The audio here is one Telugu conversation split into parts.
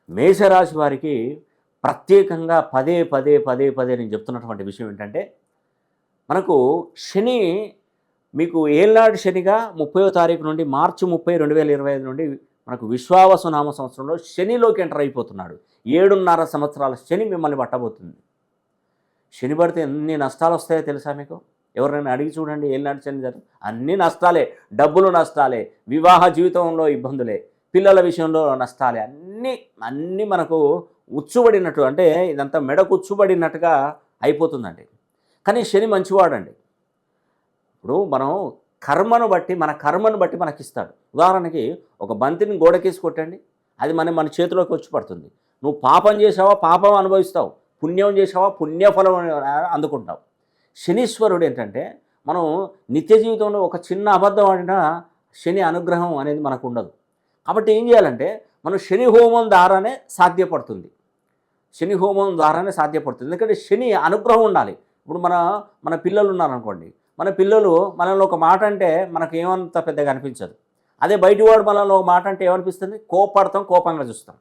మేషరాశి వారికి ప్రత్యేకంగా పదే పదే పదే పదే నేను చెప్తున్నటువంటి విషయం ఏంటంటే, మనకు శని మీకు ఏళ్ళనాడు శనిగా 30వ తారీఖు నుండి మార్చి 30, 2025 నుండి మనకు విశ్వావసునామ సంవత్సరంలో శనిలోకి ఎంటర్ అయిపోతున్నాడు. 7.5 సంవత్సరాల శని మిమ్మల్ని పట్టబోతుంది. శని పడితే ఎన్ని నష్టాలు వస్తాయో తెలుసా మీకు? ఎవరైనా అడిగి చూడండి, ఏళ్ళనాడు శని జరుగుతుంది, అన్నీ నష్టాలే. డబ్బులు నష్టాలే, వివాహ జీవితంలో ఇబ్బందులే, పిల్లల విషయంలో నష్టాలే, అన్నీ అన్నీ మనకు ఉచ్చుబడినట్టు, అంటే ఇదంతా మెడకు ఉచ్చుబడినట్టుగా అయిపోతుందండి. కానీ శని మంచివాడండి. ఇప్పుడు మనం మన కర్మను బట్టి మనకిస్తాడు. ఉదాహరణకి ఒక బంతిని గోడకేసి కొట్టండి, అది మన చేతిలోకి వచ్చి పడుతుంది. నువ్వు పాపం చేసావా, పాపం అనుభవిస్తావు. పుణ్యం చేసావా, పుణ్యఫలం అందుకుంటావు. శనీశ్వరుడు ఏంటంటే, మనం నిత్య జీవితంలో ఒక చిన్న అబద్ధం ఆడినా శని అనుగ్రహం అనేది మనకు ఉండదు. కాబట్టి ఏం చేయాలంటే, మనం శని హోమం ద్వారానే సాధ్యపడుతుంది. శని హోమం ద్వారానే సాధ్యపడుతుంది. ఎందుకంటే శని అనుగ్రహం ఉండాలి. ఇప్పుడు మన పిల్లలు ఉన్నారనుకోండి, మన పిల్లలు మనల్ని ఒక మాట అంటే మనకు ఏమంత పెద్దగా అనిపించదు. అదే బయటివాడు మనల్ని ఒక మాట అంటే ఏమనిపిస్తుంది? కోపడతాం, కోపంగా చూస్తాం.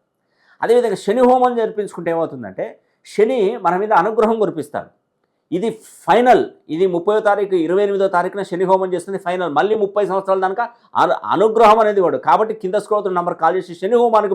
అదేవిధంగా శని హోమం జరిపించుకుంటే ఏమవుతుందంటే, శని మన మీద అనుగ్రహం కురిపిస్తాడు. ఇది ఫైనల్. ఇది 30వ తారీఖు, 28వ తారీఖున శని హోమం చేస్తుంది ఫైనల్. మళ్ళీ 30 సంవత్సరాల దాకా అనుగ్రహం అనేది వాడు. కాబట్టి కింద స్క్రోల్ నంబర్ కాల్ చేసి శని హోమానికి